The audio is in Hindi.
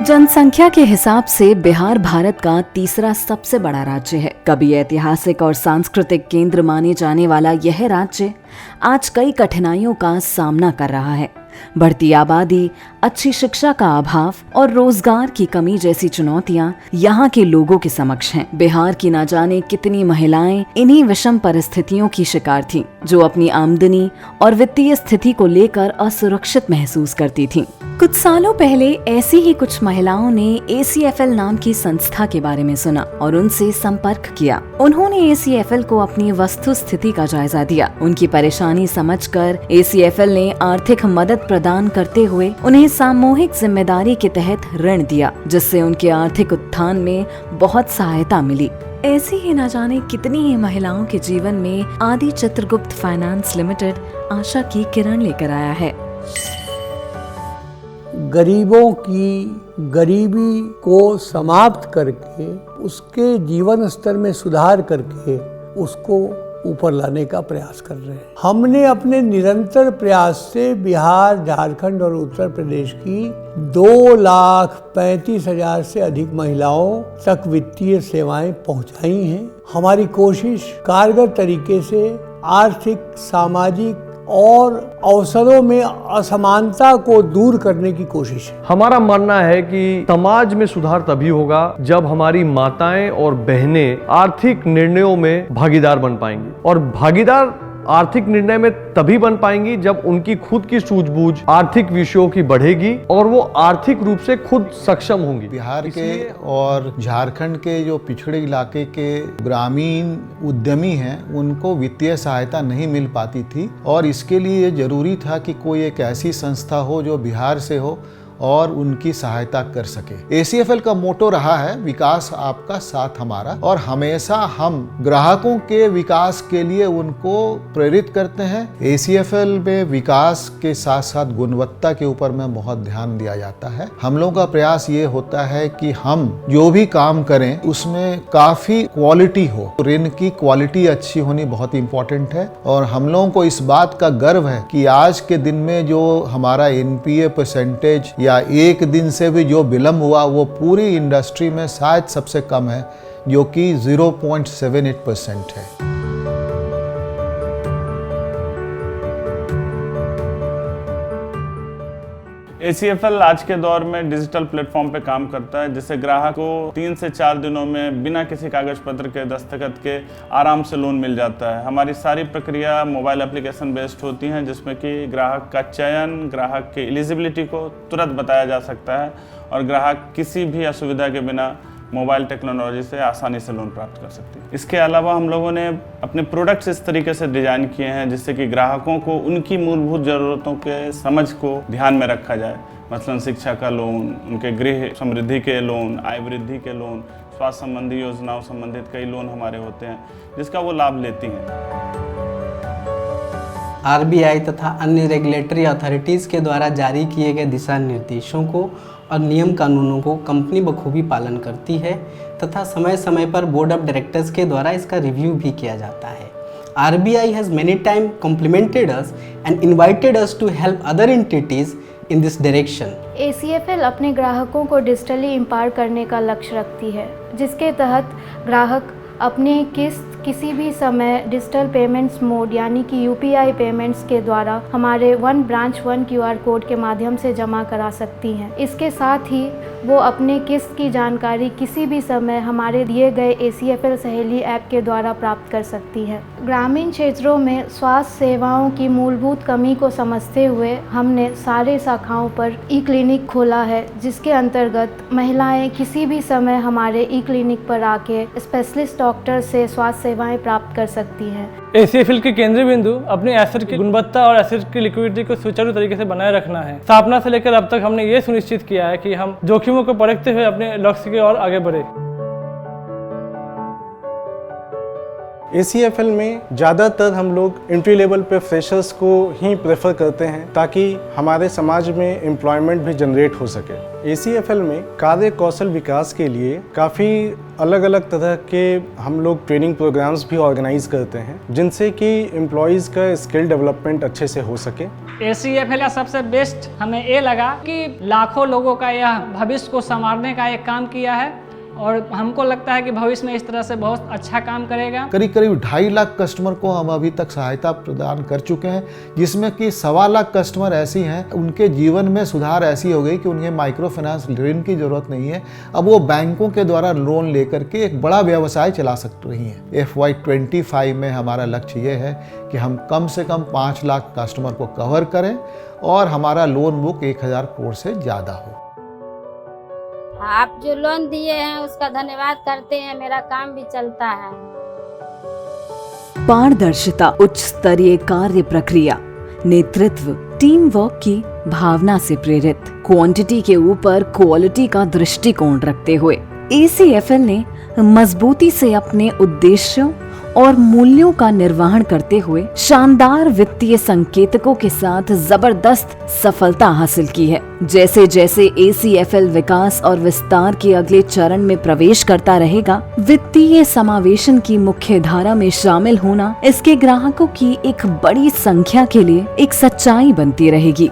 जनसंख्या के हिसाब से बिहार भारत का तीसरा सबसे बड़ा राज्य है। कभी ऐतिहासिक और सांस्कृतिक केंद्र माने जाने वाला यह राज्य आज कई कठिनाइयों का सामना कर रहा है। बढ़ती आबादी, अच्छी शिक्षा का अभाव और रोजगार की कमी जैसी चुनौतियां यहाँ के लोगों के समक्ष हैं। बिहार की न जाने कितनी महिलाएं इन्हीं विषम परिस्थितियों की शिकार थीं, जो अपनी आमदनी और वित्तीय स्थिति को लेकर असुरक्षित महसूस करती थीं। कुछ सालों पहले ऐसी ही कुछ महिलाओं ने ACFL नाम की संस्था के बारे में सुना और उनसे संपर्क किया। उन्होंने ACFL को अपनी वस्तु स्थिति का जायजा दिया। उनकी परेशानी समझकर ACFL ने आर्थिक मदद प्रदान करते हुए उन्हें सामूहिक जिम्मेदारी के तहत ऋण दिया, जिससे उनके आर्थिक उत्थान में बहुत सहायता मिली। ऐसी ही न जाने कितनी ही महिलाओं के जीवन में आदि चित्रगुप्त फाइनेंस लिमिटेड आशा की किरण लेकर आया है। गरीबों की गरीबी को समाप्त करके उसके जीवन स्तर में सुधार करके उसको ऊपर लाने का प्रयास कर रहे हैं। हमने अपने निरंतर प्रयास से बिहार, झारखंड और उत्तर प्रदेश की 2,35,000 से अधिक महिलाओं तक वित्तीय सेवाएं पहुंचाई हैं। हमारी कोशिश कारगर तरीके से आर्थिक, सामाजिक और अवसरों में असमानता को दूर करने की कोशिश है। हमारा मानना है कि समाज में सुधार तभी होगा जब हमारी माताएं और बहनें आर्थिक निर्णयों में भागीदार बन पाएंगी, और भागीदार आर्थिक निर्णय में तभी बन पाएंगी जब उनकी खुद की सूझबूझ आर्थिक विषयों की बढ़ेगी और वो आर्थिक रूप से खुद सक्षम होंगी। बिहार के और झारखंड के जो पिछड़े इलाके के ग्रामीण उद्यमी हैं, उनको वित्तीय सहायता नहीं मिल पाती थी, और इसके लिए ये जरूरी था कि कोई एक ऐसी संस्था हो जो बिहार से हो और उनकी सहायता कर सके। ACFL का मोटो रहा है विकास आपका साथ हमारा, और हमेशा हम ग्राहकों के विकास के लिए उनको प्रेरित करते हैं। ACFL में विकास के साथ साथ गुणवत्ता के ऊपर में बहुत ध्यान दिया जाता है। हम लोगों का प्रयास ये होता है कि हम जो भी काम करें उसमें काफी क्वालिटी हो। ऋण की क्वालिटी अच्छी होनी बहुत इंपॉर्टेंट है, और हम लोगों को इस बात का गर्व है कि आज के दिन में जो हमारा NPA परसेंटेज या एक दिन से भी जो विलंब हुआ वो पूरी इंडस्ट्री में शायद सबसे कम है, जो कि 0.78% है। ACFL आज के दौर में डिजिटल प्लेटफॉर्म पे काम करता है, जिससे ग्राहक को 3 से 4 दिनों में बिना किसी कागज पत्र के दस्तखत के आराम से लोन मिल जाता है। हमारी सारी प्रक्रिया मोबाइल एप्लीकेशन बेस्ड होती हैं, जिसमें कि ग्राहक का चयन, ग्राहक की एलिजिबिलिटी को तुरंत बताया जा सकता है, और ग्राहक किसी भी असुविधा के बिना मोबाइल टेक्नोलॉजी से आसानी से लोन प्राप्त कर सकते हैं। इसके अलावा हम लोगों ने अपने प्रोडक्ट्स इस तरीके से डिज़ाइन किए हैं जिससे कि ग्राहकों को उनकी मूलभूत ज़रूरतों के समझ को ध्यान में रखा जाए। मसलन शिक्षा का लोन, उनके गृह समृद्धि के लोन, आय वृद्धि के लोन, स्वास्थ्य संबंधी योजनाओं संबंधित कई लोन हमारे होते हैं जिसका वो लाभ लेती हैं। RBI तथा अन्य रेगुलेटरी अथॉरिटीज़ के द्वारा जारी किए गए दिशा निर्देशों को और नियम कानूनों को कंपनी बखूबी पालन करती है, तथा समय समय पर बोर्ड ऑफ डायरेक्टर्स के द्वारा इसका रिव्यू भी किया जाता है। RBI has many times complimented us and invited us to help other entities in this direction. ACFL अपने ग्राहकों को डिजिटली एम्पावर करने का लक्ष्य रखती है, जिसके तहत ग्राहक अपनी किस्त किसी भी समय डिजिटल पेमेंट्स मोड यानी कि UPI पेमेंट्स के द्वारा हमारे 1 ब्रांच 1 QR कोड के माध्यम से जमा करा सकती हैं। इसके साथ ही वो अपने किस्त की जानकारी किसी भी समय हमारे दिए गए ACFL सहेली ऐप के द्वारा प्राप्त कर सकती है। ग्रामीण क्षेत्रों में स्वास्थ्य सेवाओं की मूलभूत कमी को समझते हुए हमने सारे शाखाओं पर E-क्लिनिक खोला है, जिसके अंतर्गत महिलाएं किसी भी समय हमारे E-क्लिनिक पर आके स्पेशलिस्ट डॉक्टर से स्वास्थ्य सेवाएं प्राप्त कर सकती हैं। ACFL के केंद्रीय बिंदु अपने एसेट की गुणवत्ता और एसेट की लिक्विडिटी को सुचारू तरीके से बनाए रखना है। स्थापना से लेकर अब तक हमने ये सुनिश्चित किया है कि हम जोखिमों को परखते हुए अपने लक्ष्य की ओर आगे बढ़े। ACFL में ज़्यादातर हम लोग एंट्री लेवल पे फ्रेशर्स को ही प्रेफर करते हैं ताकि हमारे समाज में एम्प्लॉयमेंट भी जनरेट हो सके। ACFL में कार्य कौशल विकास के लिए काफ़ी अलग अलग तरह के हम लोग ट्रेनिंग प्रोग्राम्स भी ऑर्गेनाइज करते हैं जिनसे कि एम्प्लॉयज़ का स्किल डेवलपमेंट अच्छे से हो सके। ACFL का सबसे बेस्ट हमें ये लगा कि लाखों लोगों का यह भविष्य को संवारने का एक काम किया है और हमको लगता है कि भविष्य में इस तरह से बहुत अच्छा काम करेगा। करीब करीब 2.5 लाख कस्टमर को हम अभी तक सहायता प्रदान कर चुके हैं, जिसमें कि 1.25 लाख कस्टमर ऐसी हैं उनके जीवन में सुधार ऐसी हो गई कि उन्हें माइक्रो फाइनेंस ऋण की जरूरत नहीं है। अब वो बैंकों के द्वारा लोन लेकर के एक बड़ा व्यवसाय चला सकती रही हैं। FY25 में हमारा लक्ष्य ये है कि हम कम से कम 5 लाख कस्टमर को कवर करें और हमारा लोन बुक 1000 करोड़ से ज़्यादा हो। आप जो लोन दिए हैं उसका धन्यवाद करते हैं, मेरा काम भी चलता है। पारदर्शिता, उच्च स्तरीय कार्य प्रक्रिया, नेतृत्व, टीम वर्क की भावना से प्रेरित, क्वांटिटी के ऊपर क्वालिटी का दृष्टिकोण रखते हुए ACFL ने मजबूती से अपने उद्देश्यों और मूल्यों का निर्वहन करते हुए शानदार वित्तीय संकेतकों के साथ जबरदस्त सफलता हासिल की है। जैसे जैसे ACFL विकास और विस्तार के अगले चरण में प्रवेश करता रहेगा, वित्तीय समावेशन की मुख्य धारा में शामिल होना इसके ग्राहकों की एक बड़ी संख्या के लिए एक सच्चाई बनती रहेगी।